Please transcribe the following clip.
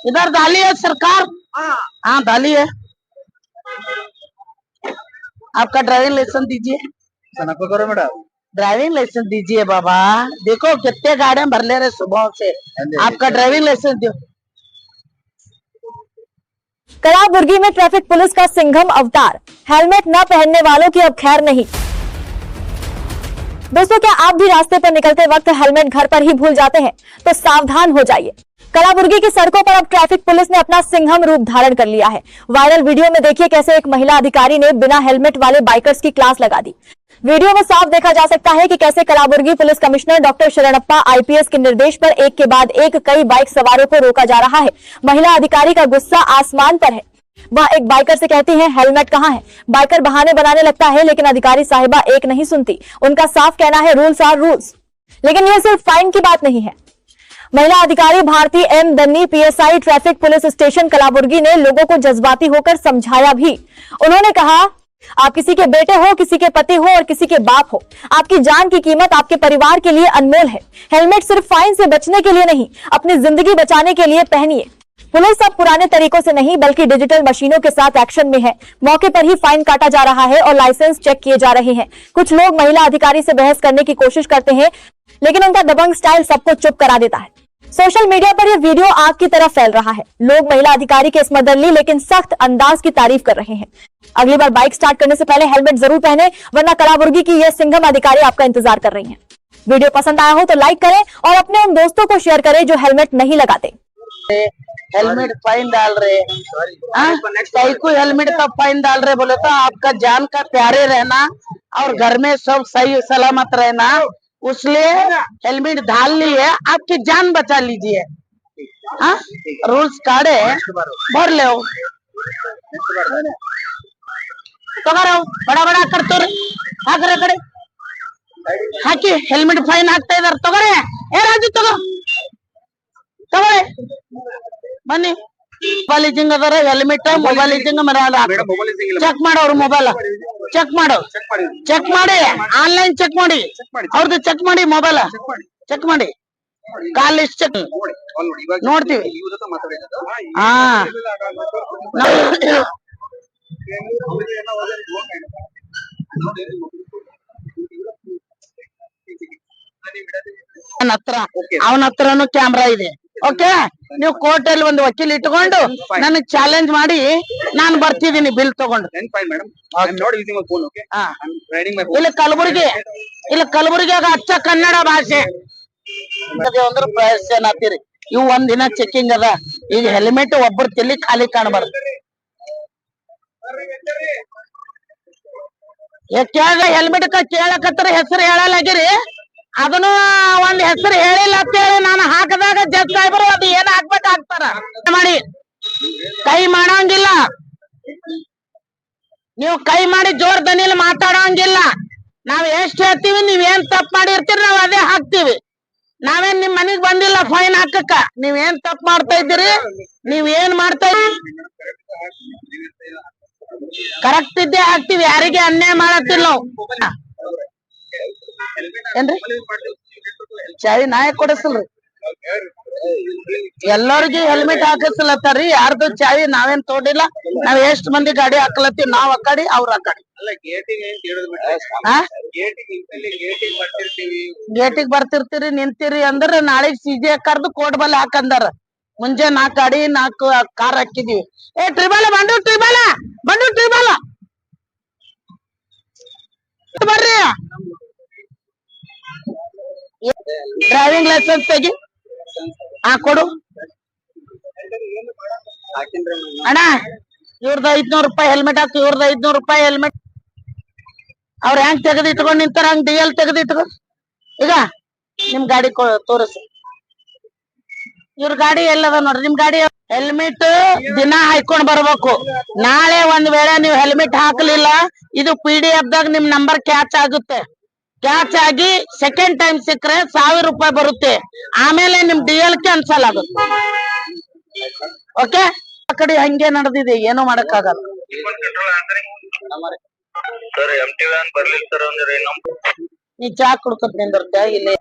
इधर डाली है सरकार। हाँ डाली है। आपका ड्राइविंग लाइसेंस दीजिए। करो मैडम। ड्राइविंग लाइसेंस दीजिए बाबा। देखो कितने गाड़ियां भर ले रहे सुबह से। आपका ड्राइविंग लाइसेंस दो। कलाबुर्गी में ट्रैफिक पुलिस का सिंघम अवतार, हेलमेट न पहनने वालों की अब खैर नहीं। दोस्तों, क्या आप भी रास्ते पर निकलते वक्त हेलमेट घर पर ही भूल जाते हैं? तो सावधान हो जाइए। कलाबुर्गी की सड़कों पर अब ट्रैफिक पुलिस ने अपना सिंघम रूप धारण कर लिया है। वायरल वीडियो में देखिए कैसे एक महिला अधिकारी ने बिना हेलमेट वाले बाइकर्स की क्लास लगा दी। वीडियो में साफ देखा जा सकता है कि कैसे Kalaburagi police commissioner doctor Sharanappa IPS के निर्देश पर एक के बाद एक कई बाइक सवारों को रोका जा रहा है। महिला अधिकारी का गुस्सा आसमान पर है। वह एक बाइकर से कहती है, हेलमेट कहाँ है? बाइकर बहाने बनाने लगता है, लेकिन अधिकारी साहिबा एक नहीं सुनती। उनका साफ कहना है, रूल्स आर रूल्स। लेकिन यह सिर्फ फाइन की बात नहीं है। महिला अधिकारी Bharti M Danni PSI traffic police station Kalaburagi ने लोगों को जज्बाती होकर समझाया भी। उन्होंने कहा, आप किसी के बेटे हो, किसी के पति हो और किसी के बाप हो, आपकी जान की कीमत आपके परिवार के लिए अनमोल है। हेलमेट सिर्फ फाइन से बचने के लिए नहीं, अपनी जिंदगी बचाने के लिए पहनिए। पुलिस अब पुराने तरीकों से नहीं बल्कि डिजिटल मशीनों के साथ एक्शन में है। मौके पर ही फाइन काटा जा रहा है और लाइसेंस चेक किए जा रहे हैं। कुछ लोग महिला अधिकारी से बहस करने की कोशिश करते हैं, लेकिन उनका दबंग स्टाइल सबको चुप करा देता है। सोशल मीडिया पर यह वीडियो आग की तरह फैल रहा है। लोग महिला अधिकारी के इस मदरली लेकिन सख्त अंदाज की तारीफ कर रहे हैं। अगली बार बाइक स्टार्ट करने से पहले हेलमेट जरूर पहने, वरना कलाबुर्गी की यह सिंघम अधिकारी आपका इंतजार कर रही हैं। वीडियो पसंद आया हो तो लाइक करें और अपने उन दोस्तों को शेयर करें जो हेलमेट नहीं लगाते। हेलमेट फाइन डाल रहे, सही को हेलमेट का फाइन डाल रहे बोले तो आपका जान का प्यारे रहना और घर में सब सही सलामत रहना, उसलिए हेलमेट डाल ली है, आपकी जान बचा लीजिए। हाँ रूल्स काढ़े भर ले तो बड़ा बड़ा कर तो हाकरे कड़े हाकि हेलमेट फाइन हाಕ್ತಾ ಇದ್ದಾರೆ ತಗೋರೆ ಏ ರಾಜು ತಗೋರೆ ಬನ್ನಿ ಮೊಬೈಲ್ ಇಜಿಂಗ್ ಅದರ ಹೆಲ್ಮೆಟ್ ಮೊಬೈಲ್ ಇಜಿಂಗ್ ಮರಾಲ ಚೆಕ್ ಮಾಡು ಅವ್ರ ಮೊಬೈಲ್ ಚೆಕ್ ಮಾಡು ಚೆಕ್ ಮಾಡಿ ಆನ್ಲೈನ್ ಚೆಕ್ ಮಾಡಿ ಅವ್ರದ್ದು ಚೆಕ್ ಮಾಡಿ ಮೊಬೈಲ್ ಚೆಕ್ ಮಾಡಿ ಕಾಲ್ ಲಿಸ್ಟ್ ಚೆಕ್ ನೋಡ್ತೀವಿ ಹಾ ಅವನ ಹತ್ರನು ಕ್ಯಾಮ್ರಾ ಇದೆ ಓಕೆ ನೀವು ಕೋರ್ಟ್ ಅಲ್ಲಿ ಒಂದು ವಕೀಲ್ ಇಟ್ಕೊಂಡು ನನಗೆ ಚಾಲೆಂಜ್ ಮಾಡಿ ನಾನು ಬರ್ತಿದ್ದೀನಿ ಬಿಲ್ ತಗೊಂಡು ಇಲ್ಲಿ ಕಲಬುರಗಿಯಾಗ ಅಚ್ಚ ಕನ್ನಡ ಭಾಷೆ ಅಂದ್ರೆ ಪ್ರಯತ್ನತೀರಿ ಇವು ಒಂದ್ ದಿನ ಚೆಕಿಂಗ್ ಅದ ಈಗ ಹೆಲ್ಮೆಟ್ ಒಬ್ಬರು ತಲಿ ಖಾಲಿ ಕಾಣಬಾರ್ದು ಯಾಕ ಹೆಲ್ಮೆಟ್ ಕೇಳಕತ್ರ ಹೆಸರು ಹೇಳಲಾಗಿರಿ ಅದನ್ನು ಒಂದ್ ಹೆಸರು ಹೇಳಿಲ್ಲ ಅಂತ ಹೇಳಿ ನಾನು ಹಾಕದಾಗ ಜಡ್ಜ್ ಸಾಹೇಬರು ಅದು ಏನ್ ಹಾಕ್ಬೇಕು ಹಾಕ್ತಾರ ಮಾಡಿ ಕೈ ಮಾಡೋಂಗಿಲ್ಲ ನೀವು ಕೈ ಮಾಡಿ ಜೋರ್ ದನಿಯಲ್ಲಿ ಮಾತಾಡೋಂಗಿಲ್ಲ ನಾವ್ ಎಷ್ಟ್ ಹೇಳ್ತೀವಿ ನೀವ್ ಏನ್ ತಪ್ಪು ಮಾಡಿರ್ತೀರಿ ನಾವ್ ಅದೇ ಹಾಕ್ತಿವಿ ನಾವೇನ್ ನಿಮ್ ಮನಿಗ್ ಬಂದಿಲ್ಲ ಫೈನ್ ಹಾಕಕ್ಕ ನೀವ್ ಏನ್ ತಪ್ಪು ಮಾಡ್ತಾ ಇದ್ದೀರಿ ನೀವ್ ಏನ್ ಮಾಡ್ತಾ ಕರೆಕ್ಟ್ ಇದ್ದೇ ಹಾಕ್ತಿವಿ ಯಾರಿಗೆ ಅನ್ಯಾಯ ಮಾಡತ್ತಿಲ್ಲ ಏನ್ರಿ ಚಾವಿ ನಾಯ ಕೊಡಿಸಲ್ರಿ ಎಲ್ಲರಿಗೂ ಹೆಲ್ಮೆಟ್ ಹಾಕಿಸ್ಲತ್ತಾರ್ರಿ ಯಾರ್ದು ಚಾವಿ ನಾವೇನ್ ತೋಡಿಲ್ಲ ನಾವ್ ಎಷ್ಟ್ ಮಂದಿ ಗಾಡಿ ಹಾಕ್ಲತ್ತೀವಿ ನಾವ್ ಆ ಕಡೆ ಅವ್ರ ಆ ಕಡೆ ಗೇಟಿಗೆ ಬರ್ತಿರ್ತೀರಿ ನಿಂತಿರಿ ಅಂದ್ರ ನಾಳೆಗ್ ಸಿಜಿ ಕರ್ದು ಕೋಟ್ ಬಲ್ ಹಾಕಂದಾರ ಮುಂಜೆ 4 ಗಾಡಿ 4 ಕಾರ್ ಹಾಕಿದೀವಿ ಏ ಟ್ರಿಬಲ್ ಬಂಡು ಟ್ರಿಬಲ್ ಬರ್ರಿ ಡ್ರೈವಿಂಗ್ ಲೈಸೆನ್ಸ್ ತೆಗಿ ಕೊಡು ಅಣ್ಣ ಇವ್ರದ್ದು 500 ರೂಪಾಯಿ ಹೆಲ್ಮೆಟ್ ಹಾಕಿ ಇವ್ರದ್ದು 500 ರೂಪಾಯಿ ಹೆಲ್ಮೆಟ್ ಅವ್ರ ಹೆಂಗ್ ತೆಗೆದು ಇಟ್ಕೊಂಡ್ ನಿಂತಾರ ಹಂಗ್ ಡಿಎಲ್ ತೆಗೆದು ಇಟ್ಕೊಂಡ್ ಈಗ ನಿಮ್ ಗಾಡಿ ತೋರಿಸಿ ಇವ್ರ ಗಾಡಿ ಎಲ್ಲದ ನೋಡ್ರಿ ನಿಮ್ ಗಾಡಿ ಹೆಲ್ಮೆಟ್ ದಿನ ಹಾಕೊಂಡ್ ಬರ್ಬೇಕು ನಾಳೆ ಒಂದ್ ವೇಳೆ ನೀವು ಹೆಲ್ಮೆಟ್ ಹಾಕಲಿಲ್ಲ ಇದು PDF ದಾಗ ನಿಮ್ ನಂಬರ್ ಕ್ಯಾಚ್ ಆಗುತ್ತೆ ಕ್ಯಾಚ್ ಆಗಿ ಸೆಕೆಂಡ್ ಟೈಮ್ ಸಿಕ್ಕರೆ 1000 ರೂಪಾಯಿ ಬರುತ್ತೆ ಆಮೇಲೆ ನಿಮ್ DL ಕ್ಯಾನ್ಸಲ್ ಆಗುತ್ತೆ ಓಕೆ ಆ ಕಡೆ ಹಂಗೆ ನಡೆದಿದೆ ಏನು ಮಾಡಕ್ಕಾಗಲ್ಲ ನೀ ಚಾ ಕುಡ್ಕೊತ ನಿಂದಿರ್ತ ಇಲ್ಲಿ